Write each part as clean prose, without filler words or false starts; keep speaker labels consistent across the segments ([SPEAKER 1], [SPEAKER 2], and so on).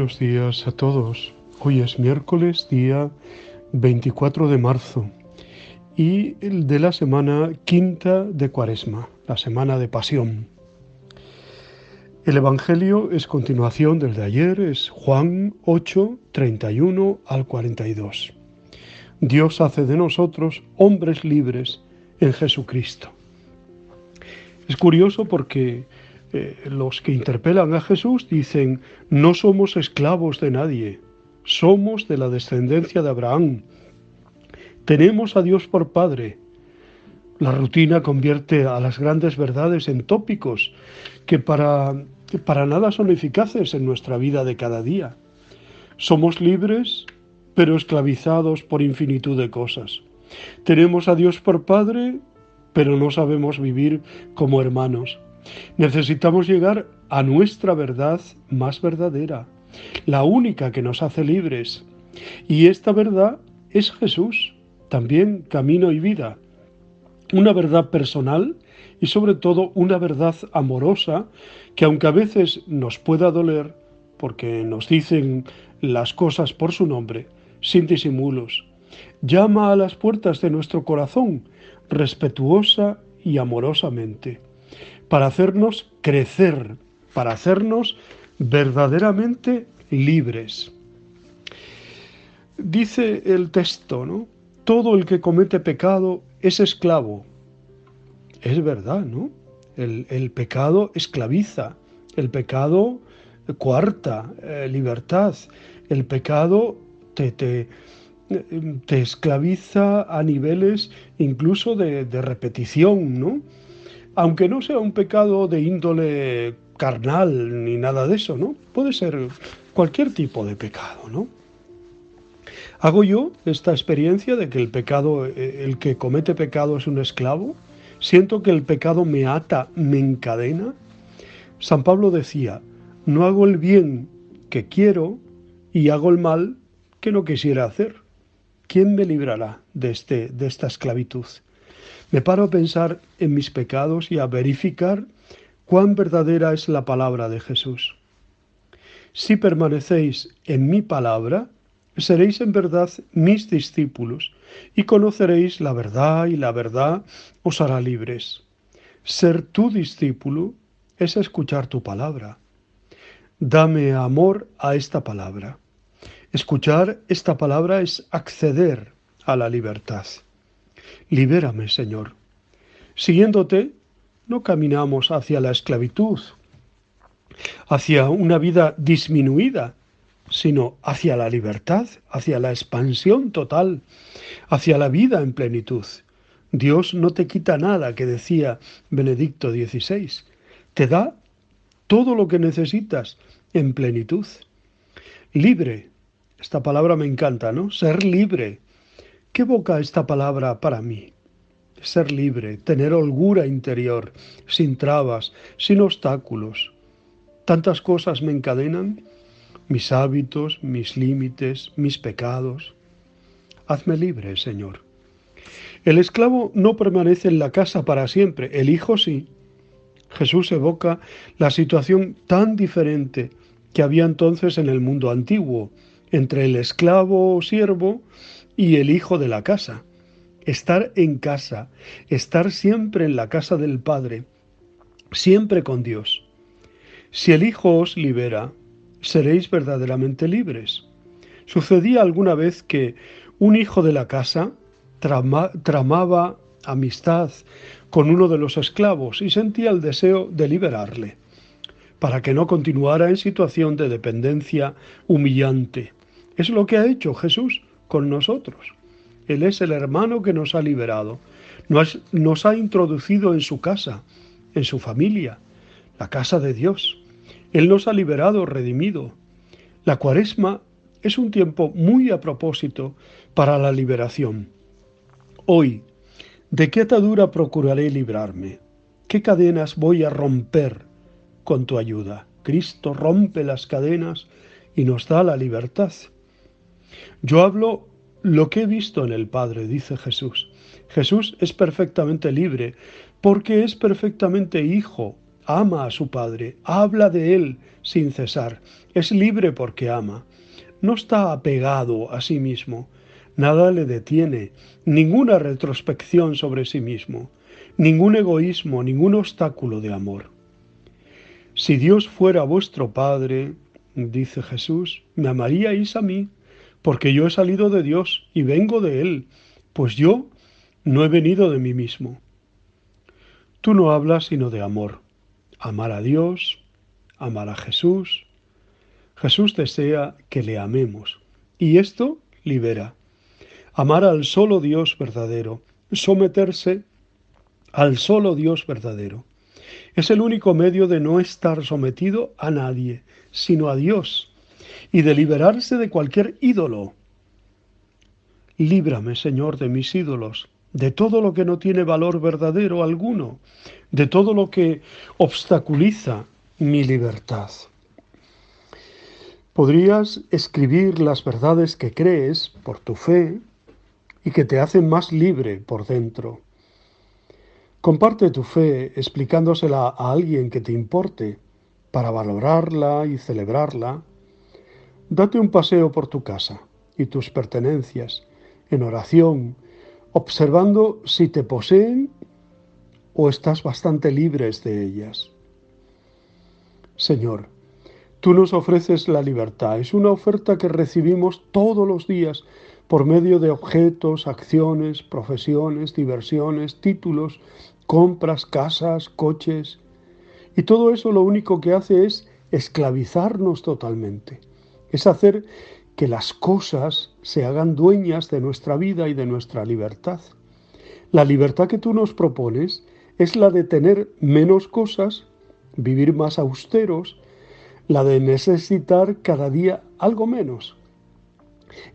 [SPEAKER 1] Buenos días a todos. Hoy es miércoles, día 24 de marzo y el de la semana quinta de Cuaresma, la semana de Pasión. El Evangelio es continuación del de ayer, es Juan 8, 31 al 42. Dios hace de nosotros hombres libres en Jesucristo. Es curioso porque los que interpelan a Jesús dicen: no somos esclavos de nadie, somos de la descendencia de Abraham, tenemos a Dios por Padre. La rutina convierte a las grandes verdades en tópicos que para nada son eficaces en nuestra vida de cada día. Somos libres, pero esclavizados por infinitud de cosas. Tenemos a Dios por Padre, pero no sabemos vivir como hermanos. Necesitamos llegar a nuestra verdad más verdadera, la única que nos hace libres. Y esta verdad es Jesús, también camino y vida. Una verdad personal y sobre todo una verdad amorosa que, aunque a veces nos pueda doler porque nos dicen las cosas por su nombre, sin disimulos, llama a las puertas de nuestro corazón respetuosa y amorosamente, para hacernos crecer, para hacernos verdaderamente libres. Dice el texto, ¿no? Todo el que comete pecado es esclavo. Es verdad, ¿no? El pecado esclaviza, el pecado coarta libertad, el pecado te esclaviza a niveles incluso de repetición, ¿no? Aunque no sea un pecado de índole carnal ni nada de eso, ¿no? Puede ser cualquier tipo de pecado, ¿no? Hago yo esta experiencia de que el pecado, el que comete pecado es un esclavo. Siento que el pecado me ata, me encadena. San Pablo decía: no hago el bien que quiero y hago el mal que no quisiera hacer. ¿Quién me librará de esta esclavitud? Me paro a pensar en mis pecados y a verificar cuán verdadera es la palabra de Jesús. Si permanecéis en mi palabra, seréis en verdad mis discípulos y conoceréis la verdad, y la verdad os hará libres. Ser tu discípulo es escuchar tu palabra. Dame amor a esta palabra. Escuchar esta palabra es acceder a la libertad. Libérame, Señor. Siguiéndote, no caminamos hacia la esclavitud, hacia una vida disminuida, sino hacia la libertad, hacia la expansión total, hacia la vida en plenitud. Dios no te quita nada, que decía Benedicto XVI. Te da todo lo que necesitas en plenitud. Libre. Esta palabra me encanta, ¿no? Ser libre. ¿Qué evoca esta palabra para mí? Ser libre, tener holgura interior, sin trabas, sin obstáculos. Tantas cosas me encadenan, mis hábitos, mis límites, mis pecados. Hazme libre, Señor. El esclavo no permanece en la casa para siempre, el hijo sí. Jesús evoca la situación tan diferente que había entonces en el mundo antiguo, entre el esclavo o siervo y el hijo de la casa. Estar en casa, estar siempre en la casa del Padre, siempre con Dios. Si el Hijo os libera, seréis verdaderamente libres. Sucedía alguna vez que un hijo de la casa tramaba amistad con uno de los esclavos y sentía el deseo de liberarle, para que no continuara en situación de dependencia humillante. Es lo que ha hecho Jesús con nosotros. Él es el hermano que nos ha liberado, nos ha introducido en su casa, en su familia, la casa de Dios. Él nos ha liberado, redimido. La Cuaresma es un tiempo muy a propósito para la liberación. Hoy, ¿de qué atadura procuraré librarme? ¿Qué cadenas voy a romper con tu ayuda? Cristo rompe las cadenas y nos da la libertad. Yo hablo lo que he visto en el Padre, dice Jesús. Jesús es perfectamente libre porque es perfectamente hijo, ama a su Padre, habla de Él sin cesar, es libre porque ama, no está apegado a sí mismo, nada le detiene, ninguna retrospección sobre sí mismo, ningún egoísmo, ningún obstáculo de amor. Si Dios fuera vuestro Padre, dice Jesús, me amaríais a mí, porque yo he salido de Dios y vengo de Él, pues yo no he venido de mí mismo. Tú no hablas sino de amor. Amar a Dios, amar a Jesús. Jesús desea que le amemos. Y esto libera. Amar al solo Dios verdadero. Someterse al solo Dios verdadero. Es el único medio de no estar sometido a nadie, sino a Dios, y de liberarse de cualquier ídolo. Líbrame, Señor, de mis ídolos, de todo lo que no tiene valor verdadero alguno, de todo lo que obstaculiza mi libertad. Podrías escribir las verdades que crees por tu fe y que te hacen más libre por dentro. Comparte tu fe explicándosela a alguien que te importe para valorarla y celebrarla. Date un paseo por tu casa y tus pertenencias en oración, observando si te poseen o estás bastante libres de ellas. Señor, tú nos ofreces la libertad. Es una oferta que recibimos todos los días por medio de objetos, acciones, profesiones, diversiones, títulos, compras, casas, coches. Y todo eso lo único que hace es esclavizarnos totalmente. Es hacer que las cosas se hagan dueñas de nuestra vida y de nuestra libertad. La libertad que tú nos propones es la de tener menos cosas, vivir más austeros, la de necesitar cada día algo menos.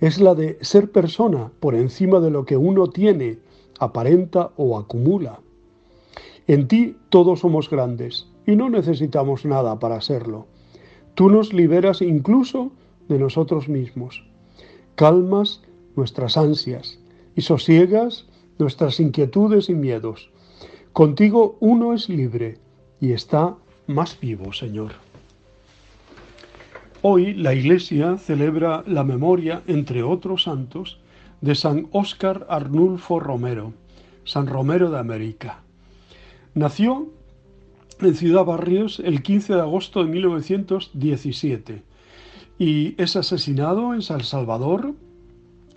[SPEAKER 1] Es la de ser persona por encima de lo que uno tiene, aparenta o acumula. En ti todos somos grandes y no necesitamos nada para serlo. Tú nos liberas incluso de nosotros mismos. Calmas nuestras ansias y sosiegas nuestras inquietudes y miedos. Contigo uno es libre y está más vivo, Señor. Hoy la Iglesia celebra la memoria, entre otros santos, de San Óscar Arnulfo Romero, San Romero de América. Nació en Ciudad Barrios el 15 de agosto de 1917 y es asesinado en San Salvador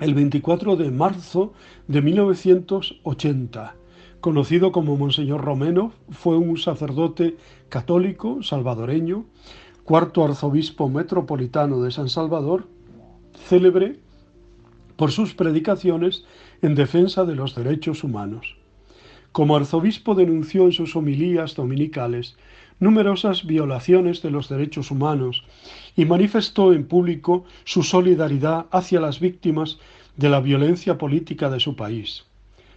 [SPEAKER 1] el 24 de marzo de 1980. Conocido como Monseñor Romero, fue un sacerdote católico salvadoreño, cuarto arzobispo metropolitano de San Salvador, célebre por sus predicaciones en defensa de los derechos humanos. Como arzobispo denunció en sus homilías dominicales numerosas violaciones de los derechos humanos y manifestó en público su solidaridad hacia las víctimas de la violencia política de su país.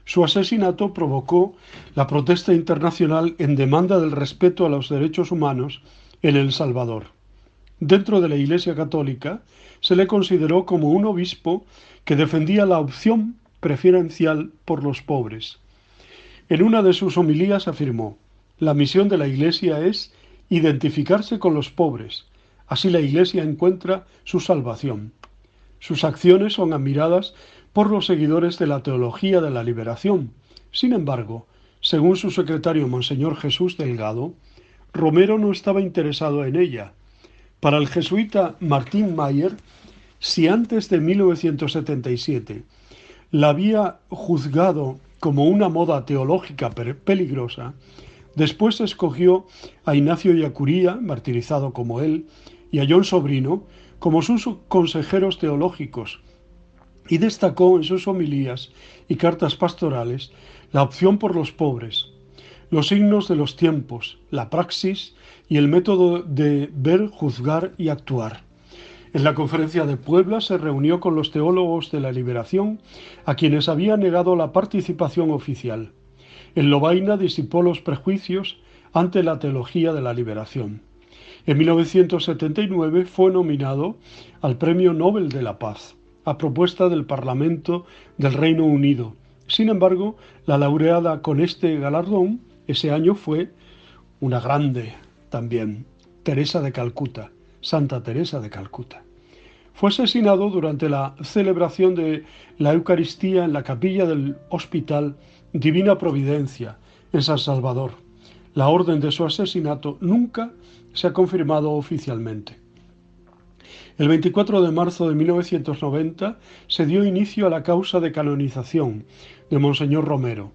[SPEAKER 1] Su asesinato provocó la protesta internacional en demanda del respeto a los derechos humanos en El Salvador. Dentro de la Iglesia Católica se le consideró como un obispo que defendía la opción preferencial por los pobres. En una de sus homilías afirmó: la misión de la Iglesia es identificarse con los pobres. Así la Iglesia encuentra su salvación. Sus acciones son admiradas por los seguidores de la teología de la liberación. Sin embargo, según su secretario Monseñor Jesús Delgado, Romero no estaba interesado en ella. Para el jesuita Martín Mayer, si antes de 1977 la había juzgado como una moda teológica peligrosa, después escogió a Ignacio Ellacuría, martirizado como él, y a John Sobrino como sus consejeros teológicos, y destacó en sus homilías y cartas pastorales la opción por los pobres, los signos de los tiempos, la praxis y el método de ver, juzgar y actuar. En la conferencia de Puebla se reunió con los teólogos de la liberación, a quienes había negado la participación oficial. En Lovaina disipó los prejuicios ante la teología de la liberación. En 1979 fue nominado al Premio Nobel de la Paz, a propuesta del Parlamento del Reino Unido. Sin embargo, la laureada con este galardón ese año fue una grande también, Teresa de Calcuta, Santa Teresa de Calcuta. Fue asesinado durante la celebración de la Eucaristía en la capilla del Hospital Divina Providencia, en San Salvador. La orden de su asesinato nunca se ha confirmado oficialmente. El 24 de marzo de 1990 se dio inicio a la causa de canonización de Monseñor Romero.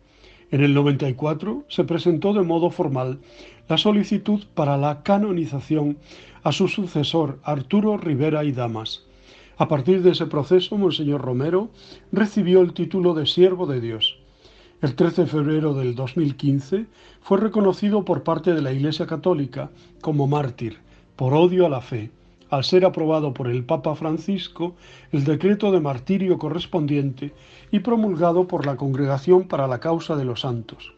[SPEAKER 1] En el 94 se presentó de modo formal la solicitud para la canonización a su sucesor, Arturo Rivera y Damas. A partir de ese proceso, Monseñor Romero recibió el título de Siervo de Dios. El 13 de febrero del 2015 fue reconocido por parte de la Iglesia Católica como mártir por odio a la fe, al ser aprobado por el Papa Francisco el decreto de martirio correspondiente y promulgado por la Congregación para la Causa de los Santos.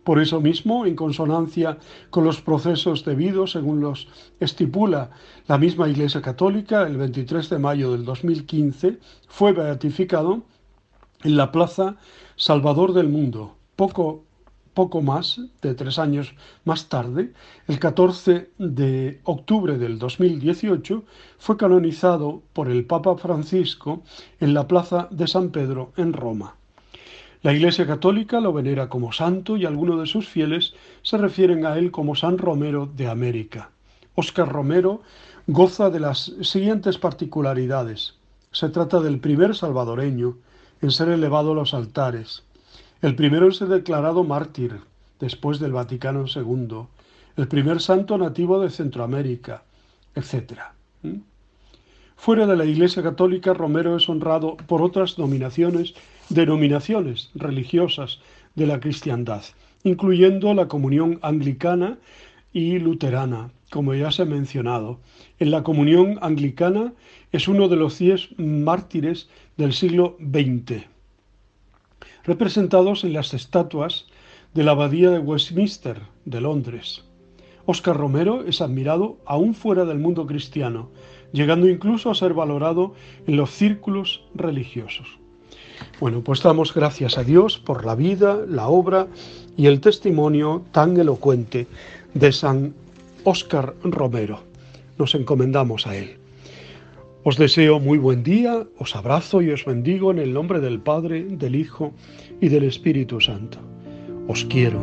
[SPEAKER 1] Por eso mismo, en consonancia con los procesos debidos según los estipula la misma Iglesia Católica, el 23 de mayo del 2015 fue beatificado en la Plaza Salvador del Mundo. Poco más de 3 años más tarde, el 14 de octubre del 2018, fue canonizado por el Papa Francisco en la Plaza de San Pedro en Roma. La Iglesia Católica lo venera como santo y algunos de sus fieles se refieren a él como San Romero de América. Óscar Romero goza de las siguientes particularidades. Se trata del primer salvadoreño en ser elevado a los altares, el primero en ser declarado mártir después del Vaticano II, el primer santo nativo de Centroamérica, etc. Fuera de la Iglesia Católica, Romero es honrado por otras denominaciones religiosas de la cristiandad, incluyendo la comunión anglicana y luterana, como ya se ha mencionado. En la comunión anglicana es uno de los 10 mártires del siglo XX, representados en las estatuas de la Abadía de Westminster de Londres. Óscar Romero es admirado aún fuera del mundo cristiano, llegando incluso a ser valorado en los círculos religiosos. Bueno, pues damos gracias a Dios por la vida, la obra y el testimonio tan elocuente de San Óscar Romero. Nos encomendamos a él. Os deseo muy buen día, os abrazo y os bendigo en el nombre del Padre, del Hijo y del Espíritu Santo. Os quiero.